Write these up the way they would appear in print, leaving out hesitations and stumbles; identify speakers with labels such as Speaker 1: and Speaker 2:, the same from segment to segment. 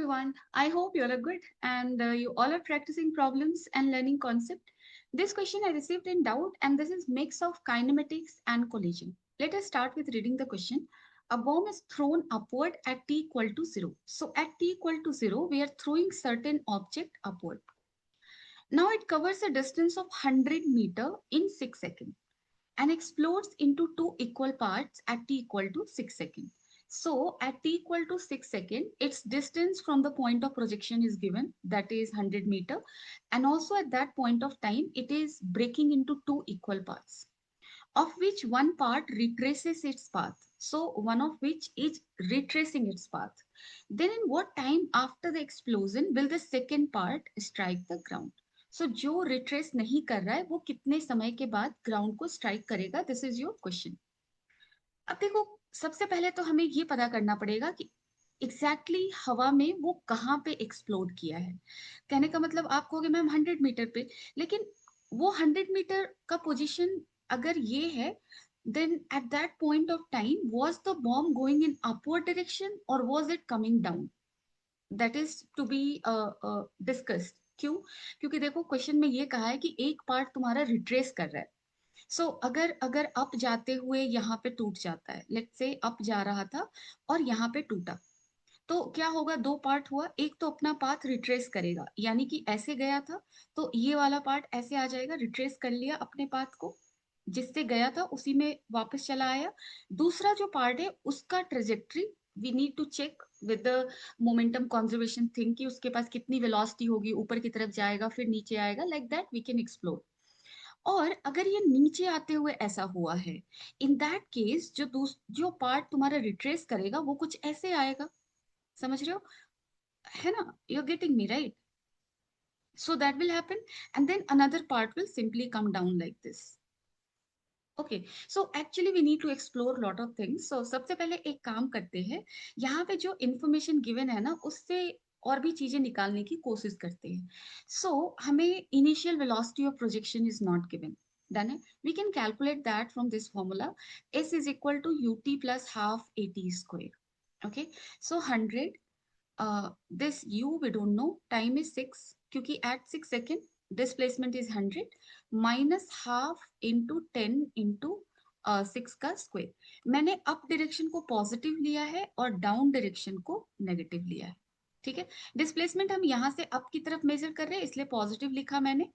Speaker 1: everyone. I hope you all are good and you all are practicing problems and learning concept. This question I received in doubt and this is mix of kinematics and collision. Let us start with reading the question. A bomb is thrown upward at t equal to 0. So at t equal to 0, we are throwing certain object upward. Now it covers a distance of 100 meter in 6 seconds and explodes into two equal parts at t equal to 6 seconds. So at t equal to 6 seconds, its distance from the point of projection is given, that is 100 meter. And also at that point of time, it is breaking into two equal parts, of which one part retraces its path. So one of which is retracing its path. Then in what time after the explosion will the second part strike the ground? सो जो retrace नहीं कर रहा है वो कितने समय के बाद ग्राउंड को स्ट्राइक करेगा? This is your question. अब देखो, सबसे पहले तो हमें ये पता करना पड़ेगा कि एग्जैक्टली exactly हवा में वो कहाँ पे एक्सप्लोड किया है. कहने का मतलब आप कहोगे मैम 100 मीटर पे, लेकिन वो 100 मीटर का पोजीशन अगर ये है, then at that point of time was the bomb going in upward direction or was it coming down? That is to be discussed. क्यों? क्योंकि देखो क्वेश्चन में ये कहा है कि एक पार्ट तुम्हारा रिट्रेस कर रहा है. सो अगर अगर अप जाते हुए यहाँ पे टूट जाता है, लेट्स से अप जा रहा था और यहाँ पे टूटा, तो क्या होगा? दो पार्ट हुआ. एक तो अपना पाथ रिट्रेस करेगा, यानी कि ऐसे गया था तो ये वाला पार्ट ऐसे आ जाएगा, रिट्रेस कर लिया अपने पाथ को, जिससे गया था उसी में वापस चला आया. दूसरा जो पार्ट है उसका trajectory we need to check with the momentum conservation thing कि उसके पास कितनी वेलोसिटी होगी, ऊपर की तरफ जाएगा फिर नीचे आएगा, like that we can explore. और अगर ये नीचे आते हुए ऐसा हुआ है, इन दैट केस जो पार्ट तुम्हारा रिट्रेस करेगा वो कुछ ऐसे आएगा. समझ रहे हो? है ना? You are getting me right? So that will happen and then another part will simply come down like this. Okay, so actually we need to explore lot of things. So सबसे पहले एक काम करते हैं, यहाँ पे जो इन्फॉर्मेशन गिवन है ना उससे और भी चीजें निकालने की कोशिश करते हैं. सो हमें initial velocity of projection is not given. Done है. We can calculate that from this formula. S is equal to ut plus half at square. Okay, so 100, this u we don't know, time is 6 क्योंकि at 6 second displacement is 100 minus half into 10 into 6 का square. मैंने up direction को positive लिया है और down direction को negative लिया है. ठीक है. डिस्प्लेसमेंट हम यहाँ से अप की तरफ मेजर कर रहे हैं इसलिए पॉजिटिव लिखा मैंने,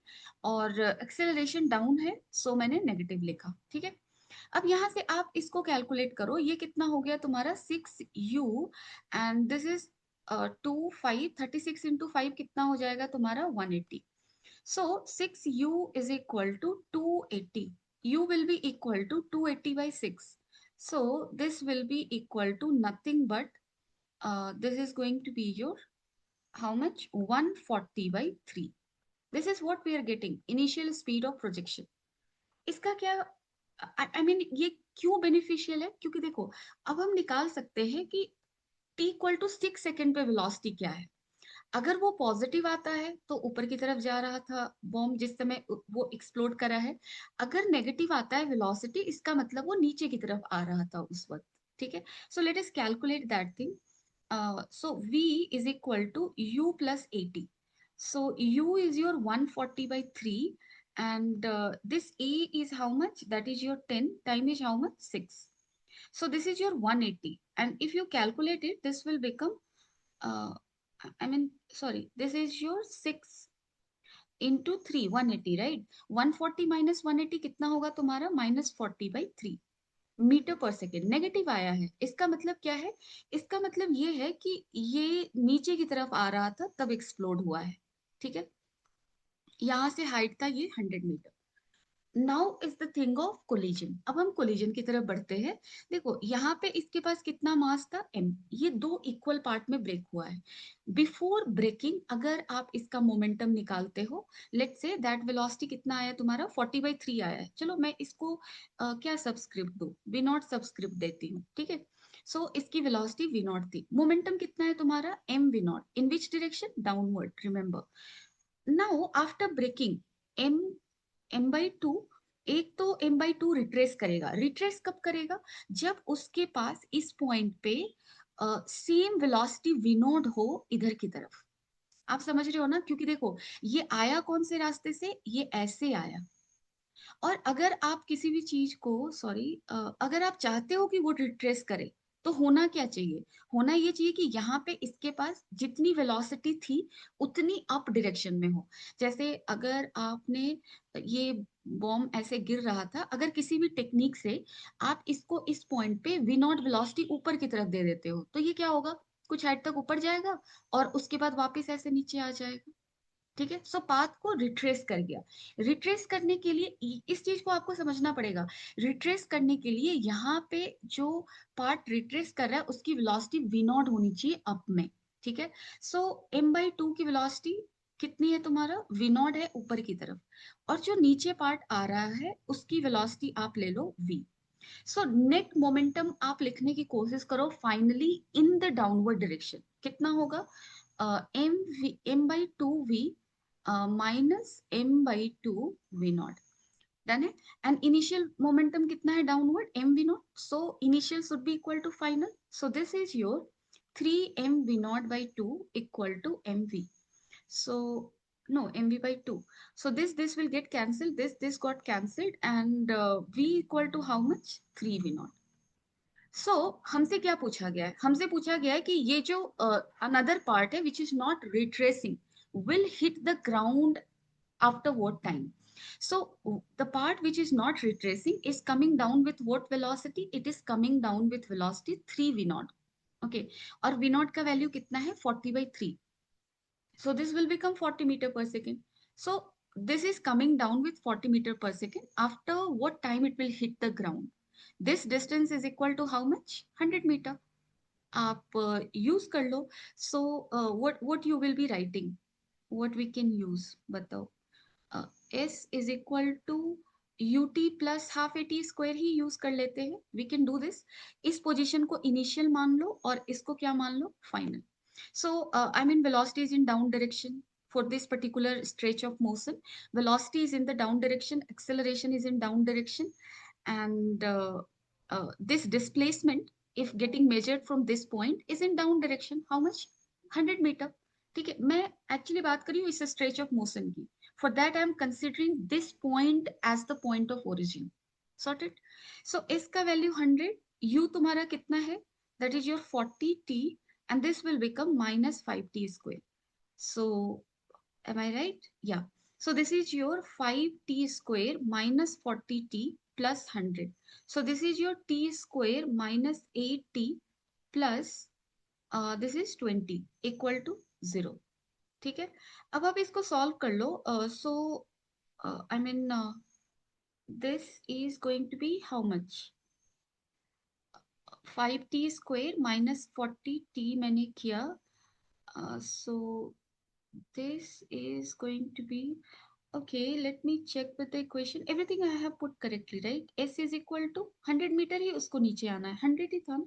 Speaker 1: और एक्सेलरेशन डाउन है सो मैंने नेगेटिव लिखा. ठीक है. अब यहाँ से आप इसको कैलकुलेट करो, ये कितना हो गया तुम्हारा 6u and this is 2 5 36 into 5 कितना हो जाएगा तुम्हारा 180. So 6u is equal to 280. U will be equal to 280 by 6. So this will be equal to nothing but this is going to be your how much? 140 by 3. This is what we are getting. Initial speed of projection. इसका क्या I mean ये क्यों beneficial है? क्योंकि देखो अब हम निकाल सकते हैं कि t इक्वल टू 6 सेकेंड पे वेलोसिटी क्या है. अगर वो पॉजिटिव आता है तो ऊपर की तरफ जा रहा था बॉम्ब जिस समय वो एक्सप्लोड करा है. अगर नेगेटिव आता है वेलोसिटी, इसका मतलब वो नीचे की तरफ आ रहा था उस वक्त. ठीक है. So let us calculate that thing. So v is equal to u plus 80. So u is your 140 by 3 and this a is how much? That is your 10. Time is how much? 6. So this is your 180 and if you calculate it this will become uh, I mean, sorry, this is your 6 into 3, 180, right? 140 minus 180 कितना होगा तुम्हारा? -40/3 metre पर second. Negative आया है, इसका मतलब क्या है? इसका मतलब ये है कि ये नीचे की तरफ आ रहा था तब एक्सप्लोड हुआ है. ठीक है. यहाँ से हाइट था ये 100 metre. Now is the thing of collision. अब हम कोलिजन की तरफ बढ़ते हैं. देखो यहाँ पे इसके पास कितना मास था? m. ये दो इक्वल पार्ट में ब्रेक हुआ है. बिफोर ब्रेकिंग अगर आप इसका मोमेंटम निकालते हो, लेट्स से दैट वेलोसिटी कितना आया तुम्हारा? 40/3 आया है. चलो मैं इसको क्या सबस्क्रिप्ट दूं? वी नॉट सबस्क्रिप्ट देती हूँ. ठीक है. सो इसकी वेलोसिटी वी नॉट थी. मोमेंटम कितना है तुम्हारा? m v naught. In which direction? Downward. Remember. Now after breaking m/2, एक तो m/2 रिट्रेस करेगा. रिट्रेस कब करेगा? जब उसके पास इस पॉइंट पे सेम वेलोसिटी वी नॉट हो इधर की तरफ। आप समझ रहे हो ना, क्योंकि देखो ये आया कौन से रास्ते से, ये ऐसे आया। और अगर आप किसी भी चीज को, सॉरी, अगर आप चाहते हो कि वो रिट्रेस करे, तो होना क्या चाहिए, होना ये चाहिए कि यहाँ पे इसके पास जितनी वेलोसिटी थी उतनी अप डायरेक्शन में हो। जैसे अगर आपने ये बॉम्ब ऐसे गिर रहा था, अगर किसी भी टेक्निक से आप इसको इस पॉइंट पे वी नॉट वेलोसिटी ऊपर की तरफ दे देते हो, तो ये क्या होगा, कुछ हाइट तक ऊपर जाएगा और उसके बाद वापस ऐसे नीचे आ जाएगा। ठीक है, सो पाथ को रिट्रेस कर गया। रिट्रेस करने के लिए इस चीज को आपको समझना पड़ेगा। रिट्रेस करने के लिए यहाँ पे जो पार्ट रिट्रेस कर रहा है उसकी वेलोसिटी वी नॉट होनी चाहिए अप में। ठीक है, सो m/2 की वेलोसिटी कितनी है तुम्हारा, वी नॉट है ऊपर की तरफ, और जो नीचे पार्ट आ रहा है उसकी वेलोसिटी आप ले लो v। सो नेट मोमेंटम आप लिखने की कोशिश करो finally in the downward direction, कितना होगा, m/2v minus m/2 v naught. Done है। एंड इनिशियल मोमेंटम कितना है downward, m v not, so initial should be equal to final. So this is your 3m v naught by 2 equal to mv। so no, mv by 2, so this will get cancelled, this got cancelled, and v equal to how much, 3 v not. So हमसे क्या पूछा गया है, हमसे पूछा गया है कि ये जो अनदर पार्ट है which is not retracing will hit the ground after what time. So the part which is not retracing is coming down with what velocity, it is coming down with velocity 3 v naught। okay, और v naught का value कितना है, 40/3, so this will become 40 meter per second। so this is coming down with 40 meter per second, after what time it will hit the ground, this distance is equal to how much, 100 meter। आप use कर लो। सो what you will be writing, what we can use, बताओ। S is equal to u t plus half a t square ही use कर लेते हैं, we can do this. इस position को इनिशियल मान लो और इसको क्या मान लो, final. So I mean velocity is in down direction for this particular stretch of motion, velocity is in the down direction, acceleration is in down direction, and this displacement if getting measured from this point is in down direction, how much, 100 meter। ठीक है, मैं actually बात कर रही हूँ इस stretch of motion की। for that I am considering this point as the point of origin, sorted। so इसका वैल्यू 100, u तुम्हारा कितना है, that is your 40t, and this will become minus 5t square। so am I right, yeah। so this is your 5t square minus 40t plus 100। so this is your t square minus 8t plus this is 20 equal to 0। ठीक है, अब आप इसको solve कर लो। So I mean this is going to be how much, 5t square minus 40t मैंने किया, so this is going to be, okay, let me check with the equation, everything I have put correctly, right। s is equal to 100 metre ही उसको नीचे आना है, 100 ही था।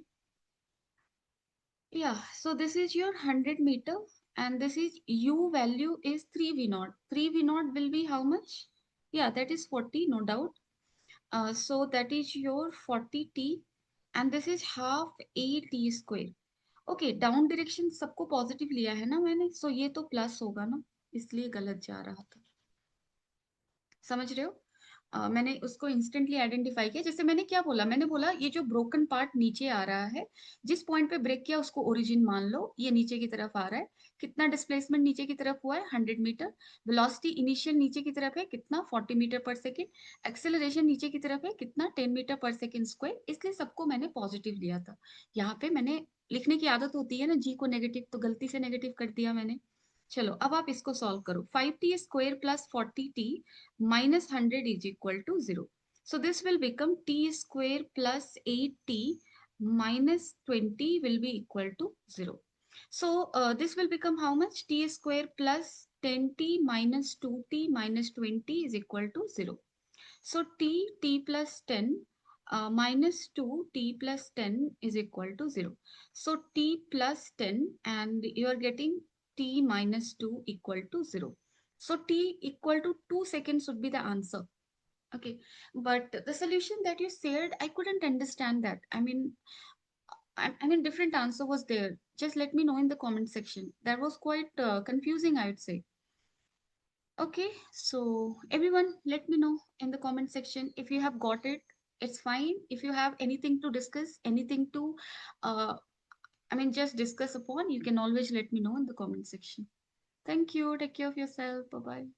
Speaker 1: Yeah, so this is your 100 meter, and this is u value is 3 v naught. 3 v naught will be how much? Yeah, that is 40, no doubt। so that is your 40t, and this is half a t square। Okay, down direction सबको positive लिया है ना मैंने, so ये तो plus होगा ना, इसलिए गलत जा रहा था। समझ रहे हो, मैंने उसको इंस्टेंटली आइडेंटिफाई किया। जैसे मैंने क्या बोला, मैंने बोला ये जो ब्रोकन पार्ट नीचे आ रहा है, जिस पॉइंट पे ब्रेक किया उसको ओरिजिन मान लो, ये नीचे की तरफ आ रहा है, कितना डिस्प्लेसमेंट नीचे की तरफ हुआ है, 100 मीटर। वेलोसिटी इनिशियल नीचे की तरफ है कितना, 40 मीटर पर सेकेंड। एक्सेलरेशन नीचे की तरफ है कितना, 10 मीटर पर सेकेंड स्क्वायर, इसलिए सबको मैंने पॉजिटिव लिया था। यहाँ पे मैंने लिखने की आदत होती है ना, जी को नेगेटिव, तो गलती से नेगेटिव कर दिया मैंने। चलो अब आप इसको सॉल्व करो, 5t square plus 40t minus 100 is equal to 0। So this will become t square plus 8t minus 20 will be equal to 0। So this will become how much, t square plus 10t minus 2t minus 20 is equal to 0। So t plus 10 minus 2 t plus 10 is equal to 0। So t plus 10 and you are getting t minus 2 equal to 0। So t equal to 2 seconds would be the answer। Okay, but the solution that you shared, I couldn't understand that. I mean, I mean, different answer was there. Just let me know in the comment section. That was quite confusing, I would say. Okay, so everyone, let me know in the comment section if you have got it. It's fine. If you have anything to discuss, anything to, uh, I mean, just discuss upon, you can always let me know in the comment section. Thank you. Take care of yourself. Bye bye.